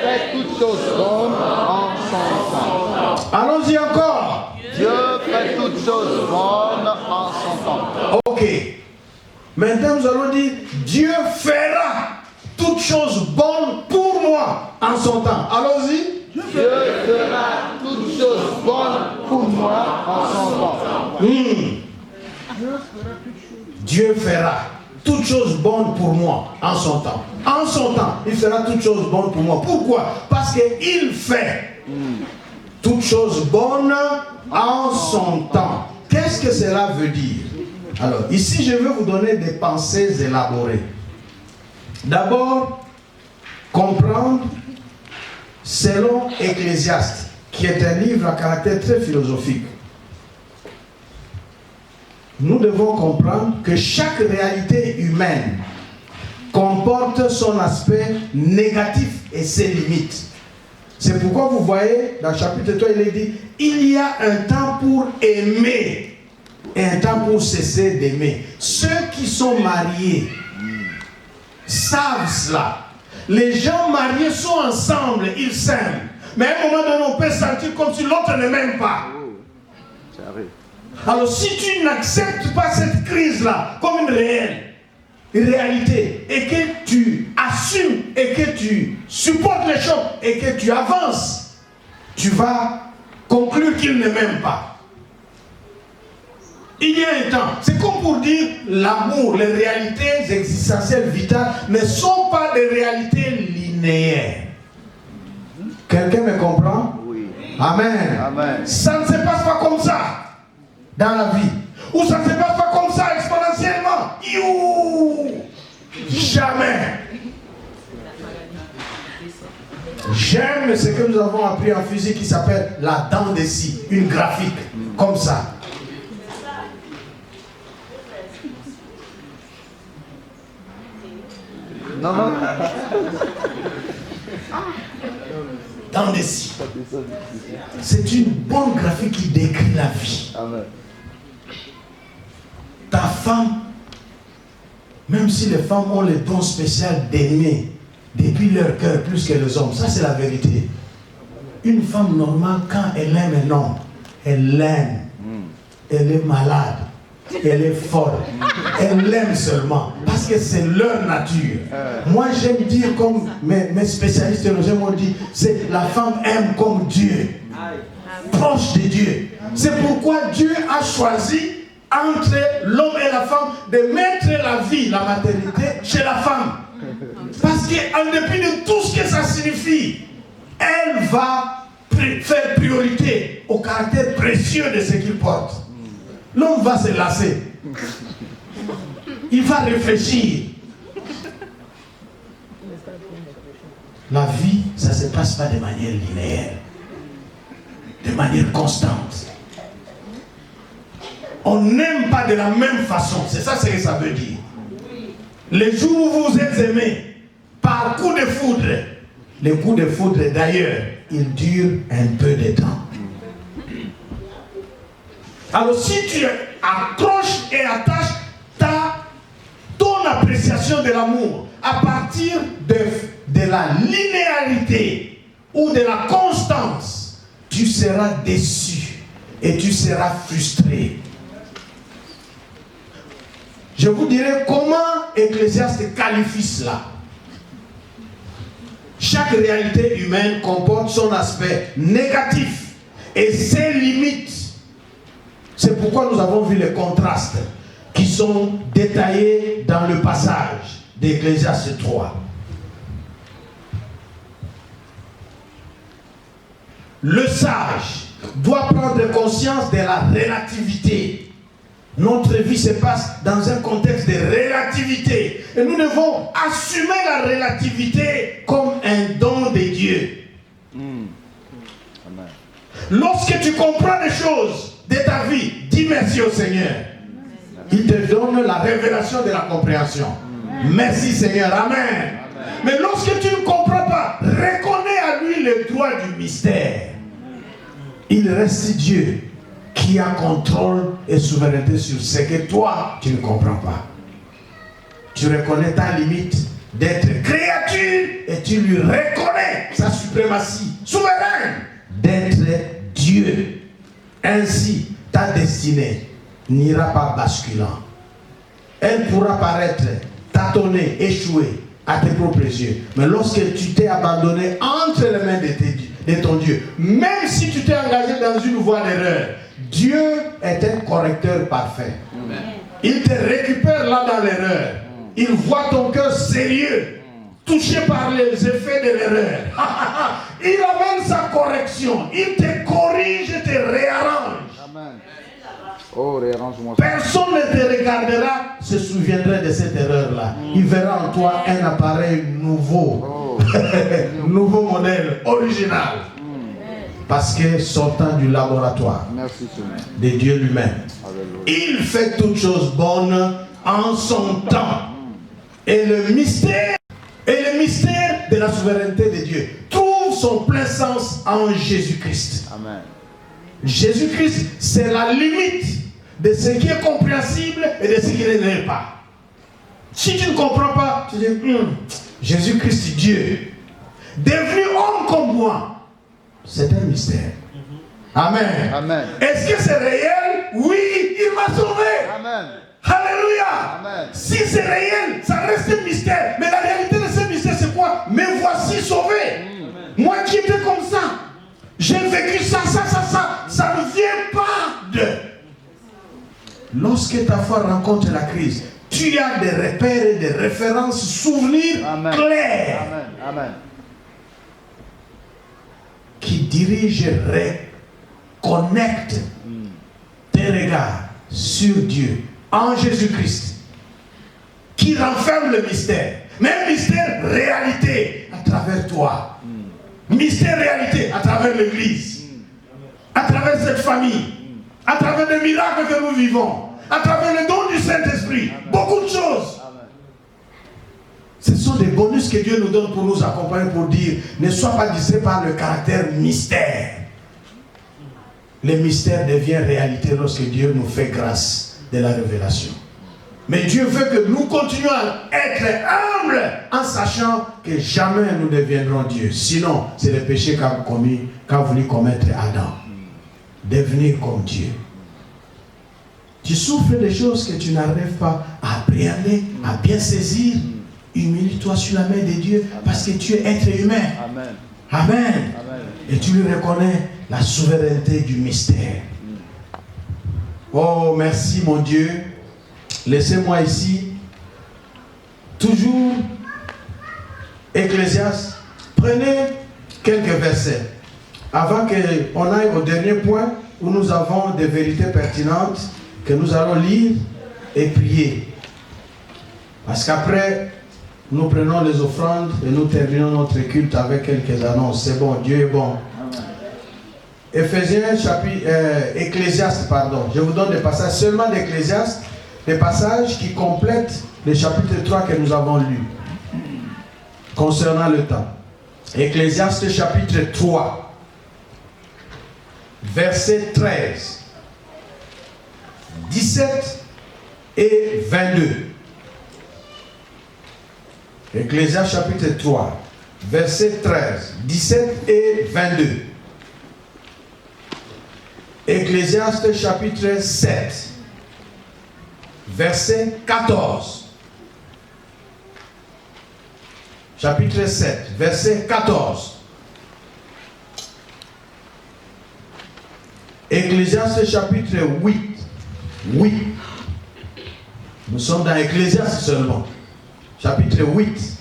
fait toutes choses bonnes en son temps. Allons-y encore. Dieu fait toutes choses bonnes en son temps. Ok. Maintenant nous allons dire Dieu fera toutes choses bonnes pour moi en son temps. Allons-y. Dieu fera toutes choses bonnes pour moi en son temps. Dieu fera toutes choses bonnes pour moi en son temps. En son temps, il fera toutes choses bonnes pour moi. Pourquoi? Parce qu'il fait toutes choses bonnes en son temps. Qu'est-ce que cela veut dire? Alors, ici, je veux vous donner des pensées élaborées. D'abord, comprendre selon Ecclésiaste, qui est un livre à caractère très philosophique. Nous devons comprendre que chaque réalité humaine comporte son aspect négatif et ses limites. C'est pourquoi vous voyez, dans le chapitre 3, il est dit, il y a un temps pour aimer et un temps pour cesser d'aimer. Ceux qui sont mariés savent cela. Les gens mariés sont ensemble, ils s'aiment. Mais à un moment donné, on peut sentir comme si l'autre ne m'aime pas. Alors si tu n'acceptes pas cette crise-là comme une réalité, et que tu assumes, et que tu supportes les choses, et que tu avances, tu vas conclure qu'il ne m'aime pas. Il y a un temps, c'est comme pour dire l'amour, les réalités existentielles vitales ne sont pas des réalités linéaires. Quelqu'un me comprend? Oui. Amen. Amen. Ça ne se passe pas comme ça dans la vie. Ou ça ne se passe pas comme ça exponentiellement. Jamais. J'aime ce que nous avons appris en physique qui s'appelle la dent de scie, une graphique, comme ça. Non, non. Dent de scie. C'est une bonne graphique qui décrit la vie. Amen. Ta femme, même si les femmes ont le don spécial d'aimer depuis leur cœur plus que les hommes, ça c'est la vérité. Une femme normale, quand elle aime un homme, elle l'aime. Elle est malade. Elle est folle. Elle l'aime seulement. Parce que c'est leur nature. Moi j'aime dire comme mes spécialistes m'ont dit, c'est la femme aime comme Dieu. Proche de Dieu. C'est pourquoi Dieu a choisi entre l'homme et la femme de mettre la vie, la maternité chez la femme. Parce qu'en dépit de tout ce que ça signifie, elle va faire priorité au caractère précieux de ce qu'il porte. L'homme va se lasser. Il va réfléchir. La vie, ça ne se passe pas de manière linéaire, de manière constante. On n'aime pas de la même façon. C'est ça ce que ça veut dire. Les jours où vous êtes aimés par coup de foudre, les coups de foudre d'ailleurs, ils durent un peu de temps. Alors si tu accroches et attaches ton appréciation de l'amour à partir de la linéarité ou de la constance, tu seras déçu et tu seras frustré. Je vous dirai comment Ecclésiaste qualifie cela. Chaque réalité humaine comporte son aspect négatif et ses limites. C'est pourquoi nous avons vu les contrastes qui sont détaillés dans le passage. d'Ecclésiaste 3. Le sage doit prendre conscience de la relativité. Notre vie se passe dans un contexte de relativité. Et nous devons assumer la relativité comme un don de Dieu. Amen. Lorsque tu comprends les choses de ta vie, dis merci au Seigneur. Il te donne la révélation de la compréhension. Merci Seigneur. Amen. Mais lorsque tu ne comprends pas, reconnais à lui le droit du mystère. Il reste Dieu qui a contrôle et souveraineté sur ce que toi, tu ne comprends pas. Tu reconnais ta limite d'être créature et tu lui reconnais sa suprématie souveraine d'être Dieu. Ainsi, ta destinée n'ira pas basculant. Elle pourra paraître tâtonner, échouer à tes propres yeux. Mais lorsque tu t'es abandonné entre les mains de ton Dieu, même si tu t'es engagé dans une voie d'erreur, Dieu est un correcteur parfait. Amen. Il te récupère là dans l'erreur. Il voit ton cœur sérieux, touché par les effets de l'erreur. Il amène sa correction. Il te corrige et te réarrange. Amen. Oh, réarrange-moi. Personne ne te regardera, se souviendra de cette erreur-là. Il verra en toi un appareil nouveau. Nouveau modèle, original. Parce que sortant du laboratoire de Dieu lui-même, il fait toutes choses bonnes en son temps. Et le mystère de la souveraineté de Dieu trouve son plein sens en Jésus-Christ. Amen. Jésus-Christ, c'est la limite de ce qui est compréhensible et de ce qui ne l'est pas. Si tu ne comprends pas, tu dis, Jésus-Christ, Dieu, devenu homme comme moi, c'est un mystère. Amen. Amen. Est-ce que c'est réel? Oui, il m'a sauvé. Amen. Alléluia. Amen. Si c'est réel, ça reste un mystère. Mais la réalité de ce mystère, c'est quoi? Me voici sauvé. Amen. Moi qui étais comme ça, j'ai vécu ça ne vient pas de... Lorsque ta foi rencontre la crise, tu as des repères et des références, souvenirs clairs. Amen. Amen. Qui dirige et reconnecte tes regards sur Dieu en Jésus-Christ, qui renferme le mystère, mais un mystère réalité à travers toi, mystère réalité à travers l'église, à travers cette famille, à travers les miracles que nous vivons, à travers le don du Saint-Esprit, beaucoup de choses. Ce sont des bonus que Dieu nous donne pour nous accompagner, pour dire, ne sois pas distrait par le caractère mystère. Le mystère devient réalité lorsque Dieu nous fait grâce de la révélation. Mais Dieu veut que nous continuions à être humbles en sachant que jamais nous deviendrons Dieu. Sinon, c'est le péché qu'a voulu commettre Adam. Devenir comme Dieu. Tu souffres des choses que tu n'arrives pas à appréhender, à bien saisir. Humilie-toi sur la main de Dieu parce que tu es être humain. Amen. Amen. Amen. Et tu lui reconnais la souveraineté du mystère. Oh, merci mon Dieu. Laissez-moi ici, toujours, Ecclésiaste, prenez quelques versets avant qu'on aille au dernier point où nous avons des vérités pertinentes que nous allons lire et prier. Parce qu'après, nous prenons les offrandes et nous terminons notre culte avec quelques annonces. C'est bon, Dieu est bon. Ecclésiaste, pardon. Je vous donne des passages seulement d'Ecclésiaste, des passages qui complètent le chapitre 3 que nous avons lu concernant le temps. Ecclésiaste chapitre 3, verset 13, 17 et 22. Ecclésiaste chapitre 3, verset 13, 17 et 22. Ecclésiaste chapitre 7, verset 14. Chapitre 7, verset 14. Ecclésiaste chapitre 8. Nous sommes dans Ecclésiaste seulement. chapitre 8,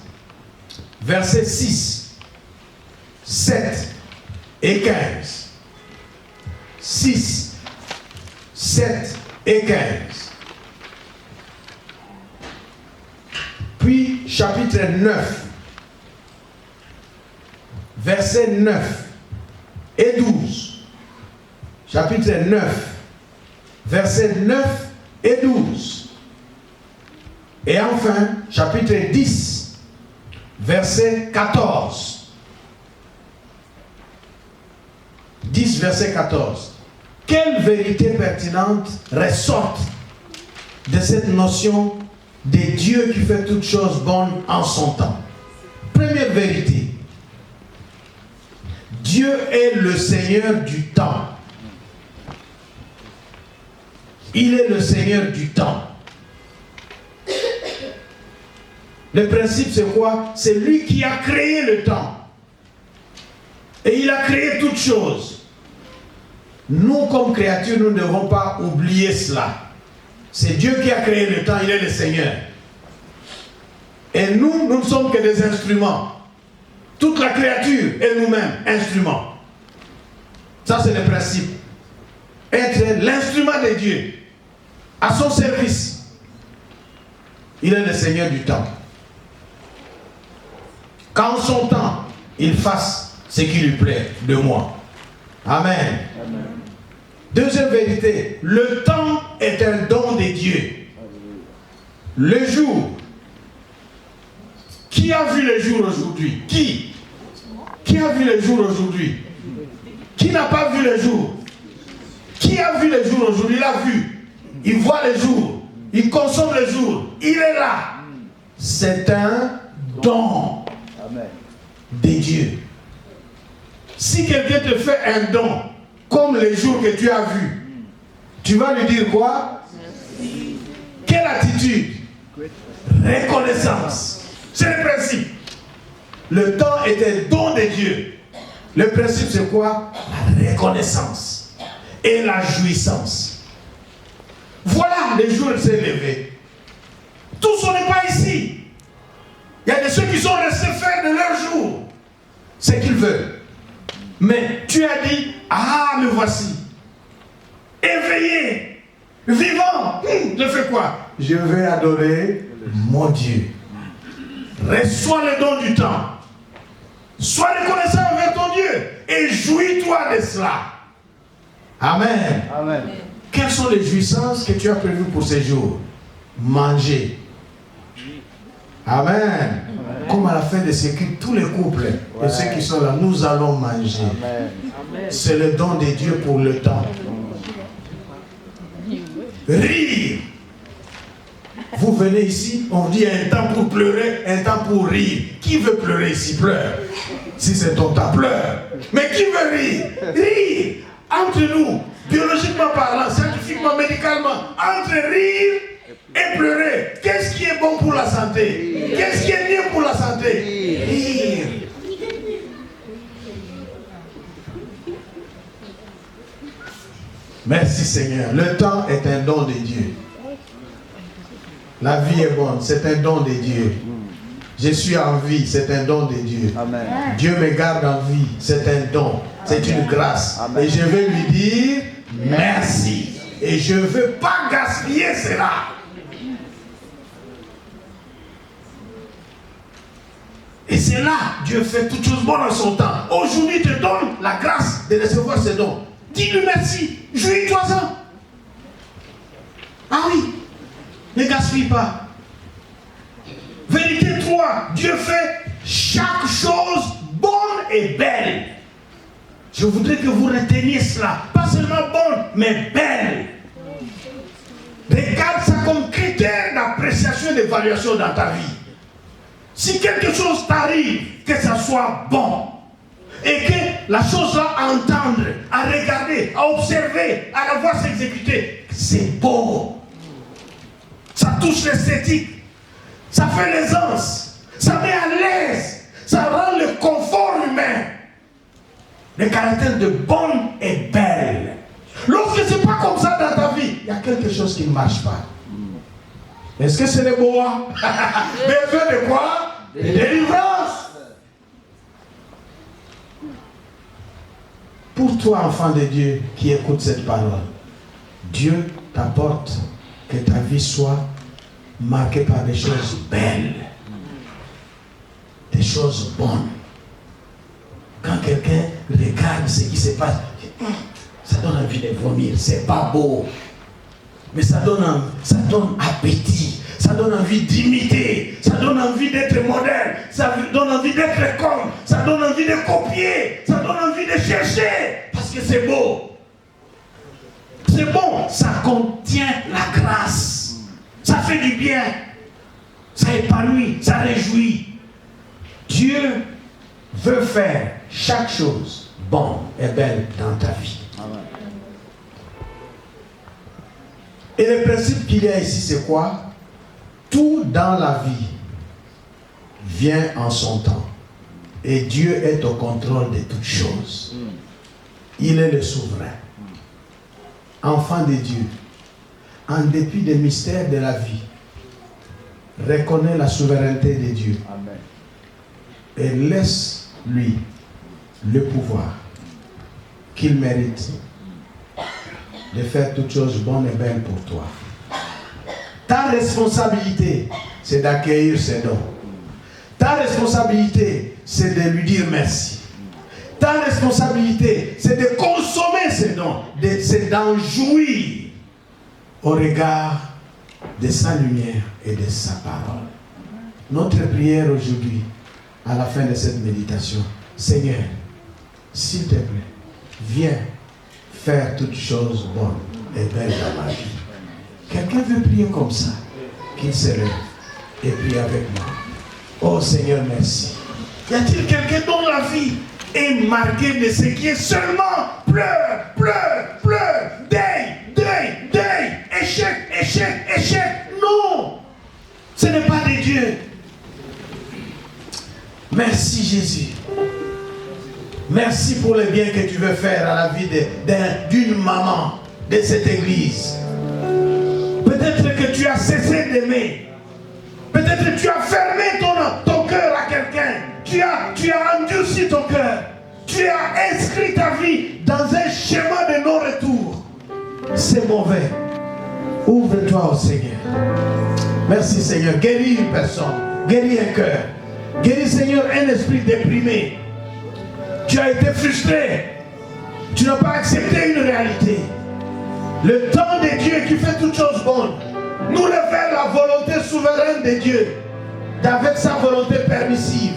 versets 6, 7 et 15. 6, 7 et 15. Puis chapitre 9, versets 9 et 12. Chapitre 9, versets 9 et 12. Et enfin, chapitre 10, verset 14. 10, verset 14. Quelle vérité pertinente ressort de cette notion de Dieu qui fait toutes choses bonnes en son temps? Première vérité. Dieu est le Seigneur du temps. Il est le Seigneur du temps. Le principe c'est quoi? C'est lui qui a créé le temps. Et il a créé toutes choses. Nous comme créatures, nous ne devons pas oublier cela. C'est Dieu qui a créé le temps, il est le Seigneur. Et nous, nous ne sommes que des instruments. Toute la créature est nous-mêmes instruments. Ça c'est le principe. Être l'instrument de Dieu à son service. Il est le Seigneur du temps. Qu'en son temps, il fasse ce qui lui plaît de moi. Amen. Amen. Deuxième vérité, le temps est un don de Dieu. Le jour. Qui a vu le jour aujourd'hui? Qui a vu le jour aujourd'hui? Qui n'a pas vu le jour? Qui a vu le jour aujourd'hui? Il a vu. Il voit le jour. Il consomme le jour. Il est là. C'est un don de Dieu. Si quelqu'un te fait un don, comme les jours que tu as vus, tu vas lui dire quoi? Quelle attitude? Reconnaissance. C'est le principe. Le temps est un don de Dieu. Le principe c'est quoi? La reconnaissance et la jouissance. Voilà, les jours s'est levé. Tous on n'est pas ici. Il y a de ceux qui sont restés faire de leur jour ce qu'ils veulent. Mais tu as dit, ah me voici. Éveillé, vivant. Je fais quoi? Je vais adorer mon Dieu. Reçois le don du temps. Sois reconnaissant envers ton Dieu et jouis-toi de cela. Amen. Amen. Quelles sont les jouissances que tu as prévues pour ces jours? Manger. Amen. Amen. Comme à la fin de ce culte, tous les couples et ceux qui sont là, nous allons manger. C'est le don de Dieu pour le temps. Rire. Vous venez ici, on dit un temps pour pleurer, un temps pour rire. Qui veut pleurer ici? Pleure. Si c'est ton temps, pleure. Mais qui veut rire? Rire. Entre nous, biologiquement parlant, scientifiquement, médicalement, entre rire et pleurer, qu'est-ce qui est bon pour la santé? Qu'est-ce qui est mieux pour la santé? Rire. Merci Seigneur. Le temps est un don de Dieu. La vie est bonne, c'est un don de Dieu. Je suis en vie, c'est un don de Dieu. Amen. Dieu me garde en vie, c'est un don, c'est une grâce. Amen. Et je vais lui dire merci. Et je ne veux pas gaspiller cela. Et c'est là, Dieu fait toutes choses bonnes en son temps. Aujourd'hui, il te donne la grâce de recevoir ces dons. Dis-lui merci, jouis-toi-en. Ah oui, ne gaspille pas. Vérité 3, Dieu fait chaque chose bonne et belle. Je voudrais que vous reteniez cela. Pas seulement bonne, mais belle. Regarde ça comme critère d'appréciation et d'évaluation dans ta vie. Si quelque chose t'arrive, que ça soit bon, et que la chose-là à entendre, à regarder, à observer, à la voir s'exécuter, c'est beau. Ça touche l'esthétique. Ça fait l'aisance, ça met à l'aise, ça rend le confort humain. Le caractère de bonne et belle. Lorsque ce n'est pas comme ça dans ta vie, il y a quelque chose qui ne marche pas. Est-ce que c'est le bois? Besoin de quoi? De délivrance. Pour toi, enfant de Dieu, qui écoute cette parole, Dieu t'apporte que ta vie soit marquée par des choses belles, des choses bonnes. Quand quelqu'un regarde ce qui se passe, ça donne envie de vomir, c'est pas beau. Mais ça donne appétit, ça donne envie d'imiter, ça donne envie d'être modèle, ça donne envie d'être comme, ça donne envie de copier, ça donne envie de chercher, parce que c'est beau. C'est bon, ça contient la grâce, ça fait du bien, ça épanouit, ça réjouit. Dieu veut faire chaque chose bonne et belle dans ta vie. Amen. Et le principe qu'il y a ici, c'est quoi? Tout dans la vie vient en son temps. Et Dieu est au contrôle de toutes choses. Il est le souverain. Enfant de Dieu, en dépit des mystères de la vie, reconnais la souveraineté de Dieu. Amen. Et laisse-lui le pouvoir qu'il mérite de faire toutes choses bonnes et belles pour toi. Ta responsabilité, c'est d'accueillir ses dons. Ta responsabilité, c'est de lui dire merci. Ta responsabilité, c'est de consommer ces dons, c'est d'en jouir au regard de sa lumière et de sa parole. Notre prière aujourd'hui, à la fin de cette méditation, Seigneur, s'il te plaît, viens faire toutes choses bonnes et belles dans ma vie. Quelqu'un veut prier comme ça, qu'il se lève et prie avec moi. Oh Seigneur, merci. Y a-t-il quelqu'un dont la vie est marquée de ce qui est seulement pleurs, deuil, échec? Non, ce n'est pas de Dieu. Merci Jésus. Merci pour le bien que tu veux faire à la vie d'une maman de cette église. Peut-être que tu as cessé d'aimer. Peut-être que tu as fermé ton cœur à quelqu'un. Tu as endurci ton cœur. Tu as inscrit ta vie dans un schéma de non-retour. C'est mauvais. Ouvre-toi au Seigneur. Merci Seigneur. Guéris une personne. Guéris un cœur. Guéris Seigneur un esprit déprimé. Tu as été frustré. Tu n'as pas accepté une réalité. Le temps de Dieu qui fait toutes choses bonnes nous révèle la volonté souveraine de Dieu avec sa volonté permissive.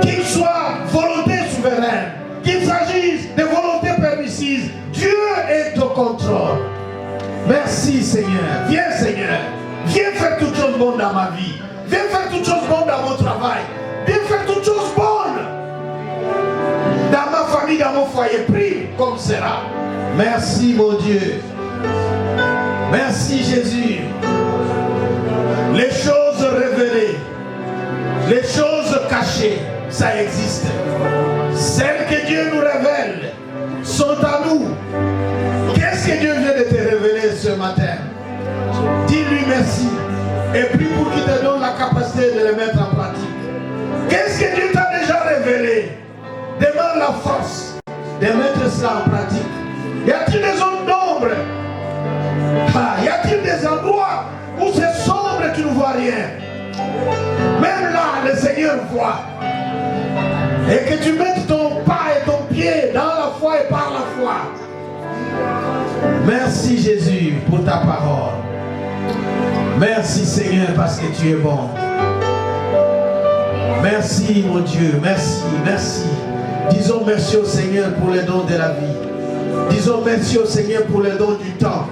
Qu'il soit volonté souveraine, qu'il s'agisse de volonté permissive, Dieu est au contrôle. Merci Seigneur. Viens Seigneur. Viens faire toutes choses bonnes dans ma vie. Viens faire toutes choses bonnes dans mon travail. Viens faire toutes choses bonnes dans ma famille, dans mon foyer. Prie comme cela. Merci mon Dieu. Merci Jésus. Les choses révélées, les choses cachées, ça existe. Celles que Dieu nous révèle sont à nous. Qu'est-ce que Dieu vient de te révéler ce matin? Dis-lui merci et prie pour qu'il te donne la capacité de les mettre en pratique. Qu'est-ce que Dieu t'a déjà révélé? Demande la force de mettre cela en pratique. Y a-t-il des zones d'ombre? Y a-t-il des endroits où c'est sombre et tu ne vois rien? Même là, le Seigneur voit. Et que tu mettes ton pas et ton pied dans la foi et par la foi. Merci Jésus pour ta parole. Merci Seigneur parce que tu es bon. Merci mon Dieu, merci. Disons merci au Seigneur pour les dons de la vie. Disons merci au Seigneur pour les dons du temps.